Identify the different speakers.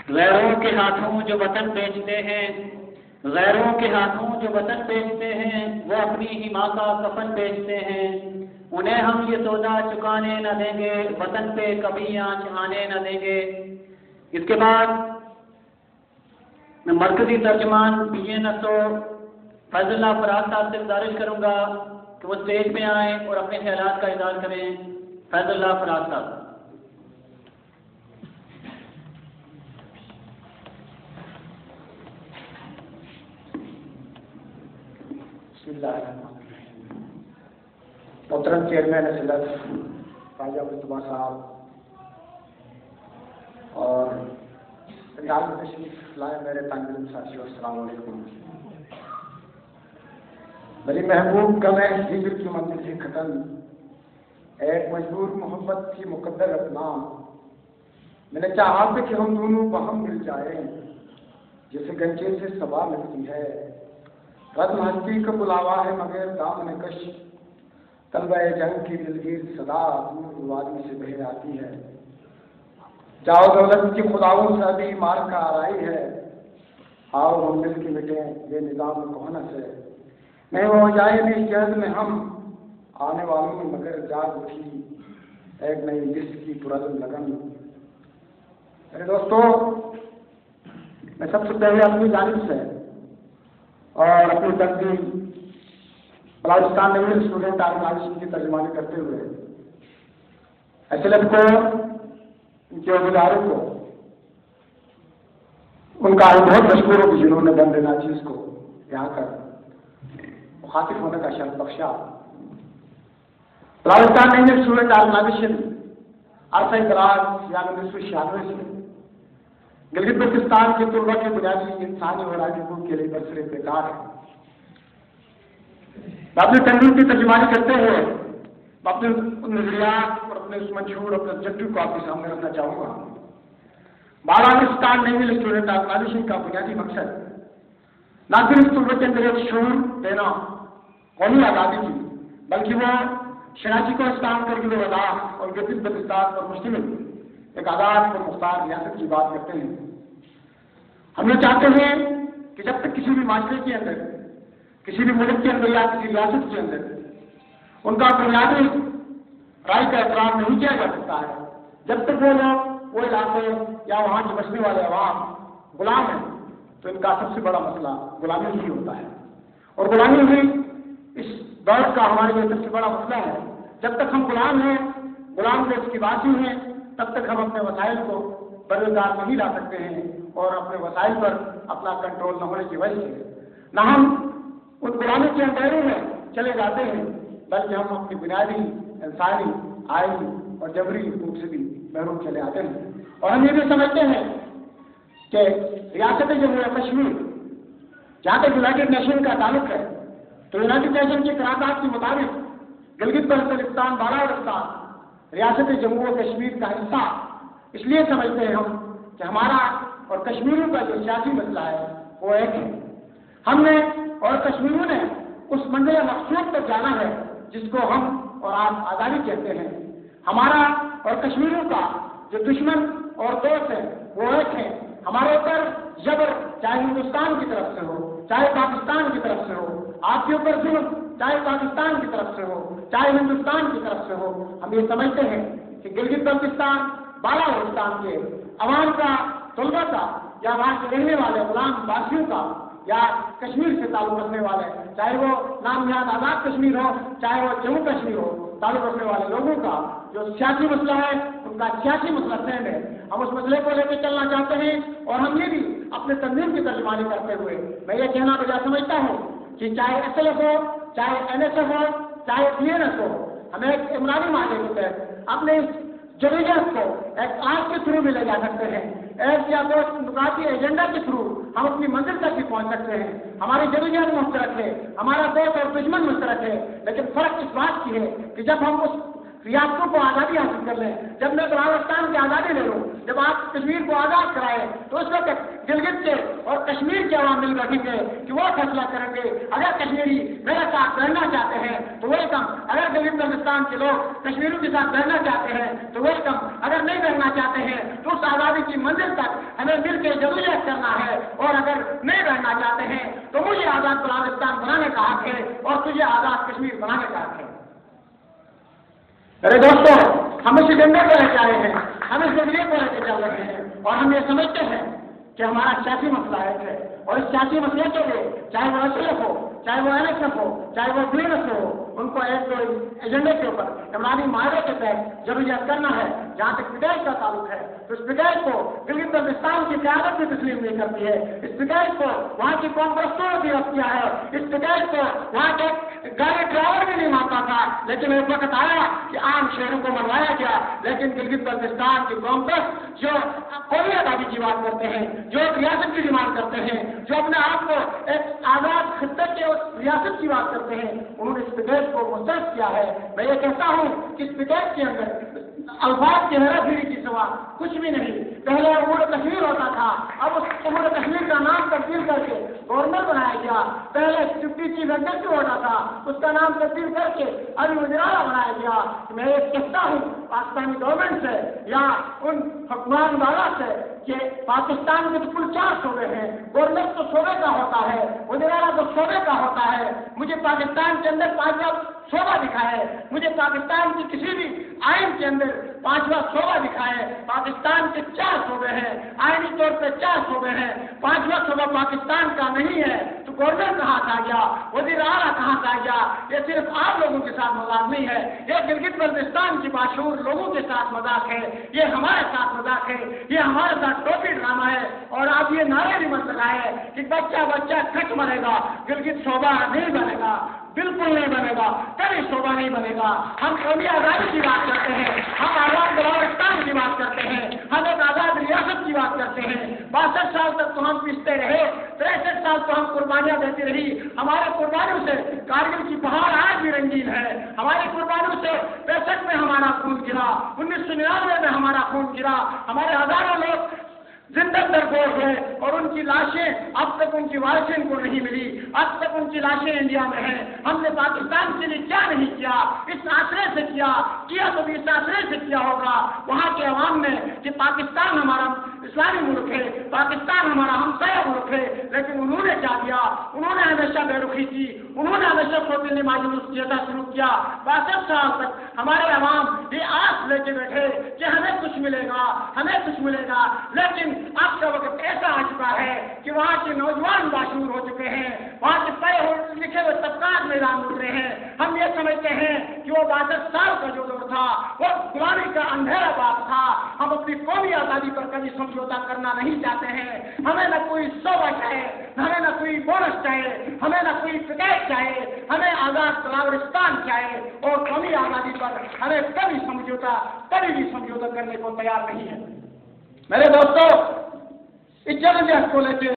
Speaker 1: غیروں کے ہاتھوں جو وطن بیچتے ہیں، غیروں کے ہاتھوں جو وطن بیچتے ہیں، وہ اپنی ہی ماں کا کفن بیچتے ہیں۔ انہیں ہم یہ سودا چکانے نہ دیں گے، وطن پہ کبھی آنچ آنے نہ دیں گے۔ اس کے بعد میں مرکزی ترجمان BNSO فیض اللہ فراز صاحب سے گزارش کروں گا کہ وہ اسٹیج پہ آئیں اور اپنے خیالات کا اظہار کریں۔ فیض اللہ فراز صاحب۔
Speaker 2: بسم اللہ الرحمن الرحیم۔ محترم چیئرمین اجلاس خواجہ مصطفیٰ صاحب اور ریاض میں تشریف لائے میرے طالب علم ساتھیوں، السلام علیکم۔ میری محبوب کا میں ہجر کی منزل سے ختم، ایک مجبور محبت کی مقدر اپنا، میں نے چاہا تھا کہ ہم دونوں باہم مل جائیں، جیسے گنجے سے صبا ملتی ہے۔ رد ہستی کا بلاوا ہے مگر دامن کش، طلبہ جنگ کی دلگیر صدا دور وادی سے بہہ آتی ہے۔ جاؤ دولت کی خداؤں سے ابھی مار کا آرائی ہے، آؤ ہم مل کے مٹیں یہ نظام کہنا سے۔ نہیں ہو جائے بھی جہد میں ہم آنے والوں میں مگر جاگ اٹھی ایک نئی لسٹ کی پرعزم لگن۔ میرے دوستو، میں سب سے پہلے اپنی جانب سے اور اپنی تقدیم بلوچستان میں اسٹوڈنٹ آرگنائزیشن کی ترجمانی کرتے ہوئے SLF کو، ان کے عہدیداروں کو، ان کا بہت مشکور ہوں کہ جنہوں نے بند ناچیز کو یہاں کر مخاطب ہونے کا شرف بخشا۔ بلوچستان میں اسٹوڈنٹ آرگنائزیشن عرصہ دراز یا 1996 سے گلگت بلتستان کے طلباء کے بنیادی انسانی اور آئینی حقوق کے لیے برسر پیکار ہے۔ میں اپنے تنظیم کی ترجمانی کرتے ہوئے اپنے نظریات اور اپنے اس منشور اور آبجیکٹو کو آپ کے سامنے رکھنا چاہوں گا۔ بلوچستان نیول اسٹوڈنٹ آرگنائزیشن کا بنیادی مقصد نہ صرف طلباء کے اندر ایک شعور دینا قومی آزادی کی، بلکہ وہ شناختی کو استعمال کر کے وضاح اور گلگت بلتستان پر مشتمل ایک آزاد اور مختار ریاست کی بات کرتے ہیں۔ ہم یہ چاہتے ہیں کہ جب تک کسی بھی معاشرے کے اندر، کسی بھی ملک کے اندر یا کسی ریاست کے اندر ان کا بنیادی رائے کا احترام نہیں کیا جا سکتا ہے، جب تک وہ لوگ، وہ علاقے یا وہاں کے بسنے والے عوام غلام ہیں، تو ان کا سب سے بڑا مسئلہ غلامی ہی ہوتا ہے۔ اور غلامی ہی اس دور کا ہمارے لیے سب سے بڑا مسئلہ ہے۔ جب تک ہم غلام ہیں، غلام دیش کی باسی ہیں، تب تک ہم اپنے وسائل کو بروزگار نہیں لا سکتے ہیں، اور اپنے وسائل پر اپنا کنٹرول نہ ہونے کی وجہ سے نہ ہم ان غلامی کے اندھیرے میں چلے جاتے ہیں، بلکہ ہم اپنی بنیادی انسانی، آئینی اور جبری حقوق سے بھی محروم چلے آتے ہیں۔ اور ہم یہ بھی سمجھتے ہیں کہ ریاست جمہوریہ کشمیر، جہاں تک یونائٹڈ نیشن کا تعلق ہے، تو یونائٹڈ نیشن کے قرارداد کے مطابق گلگت بلتستان بالادستان ریاست جموں و کشمیر کا حصہ اس لیے سمجھتے ہیں ہم کہ ہمارا اور کشمیریوں کا جو سیاسی مسئلہ ہے وہ ایک ہے۔ ہم نے اور کشمیریوں نے اس منزل مقصود پر جانا ہے جس کو ہم اور آپ آزادی کہتے ہیں۔ ہمارا اور کشمیریوں کا جو دشمن اور دوست ہے وہ ایک ہے۔ ہمارے اوپر جبر چاہے ہندوستان کی طرف سے ہو، چاہے پاکستان کی طرف سے ہو، آپ کے اوپر ظلم چاہے پاکستان کی طرف سے ہو، چاہے ہندوستان کی طرف سے ہو، ہم یہ سمجھتے ہیں کہ گلگت بلتستان بالادستان کے عوام کا، طلباء کا، یا وہاں کے رہنے والے غلام باسیوں کا، یا کشمیر سے تعلق رکھنے والے، چاہے وہ نام نہاد آزاد کشمیر ہو، چاہے وہ جموں کشمیر ہو، تعلق رکھنے والے لوگوں کا جو سیاسی مسئلہ ہے، ان کا سیاسی مسئلہ سینڈ ہے۔ ہم اس مسئلے کو لے کے چلنا چاہتے ہیں، اور ہم یہ بھی اپنے تنظیم کی ترجمانی کرتے ہوئے میں یہ کہنا بجا سمجھتا ہوں کہ چاہے SLF ہو، چاہے NSF ہو، چاہے BNS ہو، ہمیں ایک عمرانی معاہدے کے تحت اپنے جدوجہد کو ایک آج کے تھرو بھی لے جا سکتے ہیں، ایک یا دو نقاطی ایجنڈا کے تھرو ہم اپنی منزل تک بھی پہنچ سکتے ہیں۔ ہماری جدوجہد مشترک ہے، ہمارا دوست اور دشمن مشترک ہے، لیکن فرق اس بات کی ہے کہ جب ہم اس ریاستوں کو آزادی حاصل کر لیں، جب میں بلوچستان کی آزادی لے لوں، جب آپ کشمیر کو آزاد کرائے، تو تو اس وقت گلگت کے اور کشمیر کے عوام مل بیٹھیں گے کہ وہ فیصلہ کریں گے. اگر کشمیری میرے ساتھ رہنا چاہتے ہیں تو ویلکم. اگر گلگت بلتستان کے لوگ کشمیریوں کے ساتھ رہنا چاہتے ہیں تو ویلکم. اگر نہیں رہنا چاہتے ہیں تو اس آزادی کی منزل تک ہمیں مل کے جدوجہد کرنا ہے. اور اگر نہیں رہنا چاہتے ہیں تو مجھے آزاد بلوچستان بنانے کا حق ہے اور تجھے آزاد کشمیر بنانے کا حق ہے. میرے دوستوں، ہم اس ایجنڈے کو لے کے آئے ہیں، ہم اس ذریعے کو لے کے چل رہے ہیں اور ہم یہ سمجھتے ہیں کہ ہمارا سیاسی مسئلہ ہے اور اس سیاسی مسئلے کے لیے چاہے وہ SLF ہو، چاہے وہ NSF ہو، چاہے وہ BNS ہو، ان کو ایک تو ایجنڈے کے اوپر عمرانی معاہدے کے تحت جدوجہد کرنا ہے. جہاں تک پیکیج کا تعلق ہے تو اس پیکیج کو گلگت بلتستان کی قیادت بھی تسلیم نہیں کرتی ہے. اس پیکیج کو وہاں کی قوم پرستوں نے بھی رد کیا ہے. اس پیکیج کو وہاں کے گاڑی ڈرائیور بھی نہیں مانتا تھا، لیکن ایک وقت آیا کہ عام شہروں کو منوایا گیا. لیکن گلگت بلتستان کی قوم پرست جو قومی آزادی کی بات کرتے ہیں، جو ایک ریاست کی ڈیمانڈ کرتے ہیں، جو اپنے آپ کو ایک آزاد خطے کے ریاست کی بات کرتے ہیں، انہوں نے اس پیکیج کو مسترد کیا ہے. میں یہ کہتا ہوں کہ اس پیکیج کے اندر الفاظ کی ہیرا پھیری کی سوا کچھ بھی نہیں. پہلے عبور کشمیر ہوتا تھا، اب اس عبور کشمیر کا نام تبدیل کر کے گورنر بنایا گیا. پہلے ڈپٹی چیف ایگزیکٹو ہوتا تھا، اس کا نام تبدیل کر کے ابھی وزیر اعلیٰ بنایا گیا. میں یہ کہتا ہوں پاکستانی گورنمنٹ سے یا ان حکمران والا سے کہ پاکستان میں تو کل 4 صوبے ہیں. گورنر تو صوبے کا ہوتا ہے، وزیر اعلیٰ تو صوبے کا ہوتا ہے. مجھے پاکستان کے اندر 5واں صوبہ دکھائے، مجھے پاکستان کی کسی بھی آئین کے اندر 5واں صوبہ دکھائے. پاکستان کے 4 صوبے ہیں، آئینی طور پہ 4 صوبے ہیں. 5واں صوبہ پاکستان کا نہیں ہے تو گورنر کہاں سے آ گیا، وزیر اعلیٰ کہاں سے آ گیا؟ یہ صرف آپ لوگوں کے ساتھ مذاق نہیں ہے، یہ گلگت بلتستان کی باشعور لوگوں کے ساتھ مذاق ہے، یہ ہمارے ساتھ مذاق ہے، یہ ہمارے ساتھ ٹوپی ڈرامہ ہے. اور آپ یہ نعرے بھی مت لگائے کہ بچہ بچہ کٹ مرے گا، گلگت صوبہ نہیں بنے گا. بالکل نہیں بنے گا، کبھی صوبہ نہیں بنے گا. ہم قومی آزادی کی بات کرتے ہیں، ہم آزاد بلوچستان کی بات کرتے ہیں، ہم ایک آزاد ریاست کی بات کرتے ہیں. 62 سال تک تو ہم پیستے رہے، 63 سال تو ہم قربانیاں دیتی رہی. ہمارے قربانیوں سے کارگل کی پہاڑ آج بھی رنگین ہے. ہماری قربانیوں سے 65 میں ہمارا خون گرا، 1999 میں ہمارا خون گرا. ہمارے ہزاروں لوگ زندہ درگور ہوئے اور ان کی لاشیں اب تک ان کی وارثین کو نہیں ملی. اب تک ان کی لاشیں انڈیا میں ہیں. ہم نے پاکستان کے لیے کیا نہیں کیا؟ اس آسرے سے کیا تو بھی اس آسرے سے کیا ہوگا وہاں کے عوام نے کہ پاکستان ہمارا اسلامی ملک ہے، پاکستان ہمارا ہمسایہ ملک ہے. لیکن انہوں نے کیا کیا؟ انہوں نے ہمیشہ بے رخی کی، انہوں نے ہمیشہ سوچنے ماجوس جیسا سلوک کیا. 62 سال تک ہمارے عوام یہ آس لے کے بیٹھے کہ ہمیں کچھ ملے گا، ہمیں کچھ ملے گا. لیکن اب کا وقت ایسا آ چکا ہے کہ وہاں کے نوجوان باشعور ہو چکے ہیں، وہاں کے پڑھے لکھے ہوئے طبقات میدان اٹھ رہے ہیں. ہم یہ سمجھتے ہیں کہ وہ 62 سال کا جو دور تھا وہ غلامی کا اندھیرا باپ تھا. ہم اپنی قومی آزادی پر کبھی سمجھوتا کرنا نہیں چاہتے ہیں. ہمیں نہ کوئی صوبہ چاہیے، ہمیں نہ کوئی بونس چاہیے، ہمیں نہ کوئی پیکیج چاہیے. ہمیں آزاد بلوچستان چاہیے اور قومی آزادی پر ہمیں کبھی بھی سمجھوتا کرنے کو تیار نہیں ہے. میرے دوستوں، اس جدوجہد کو لے کے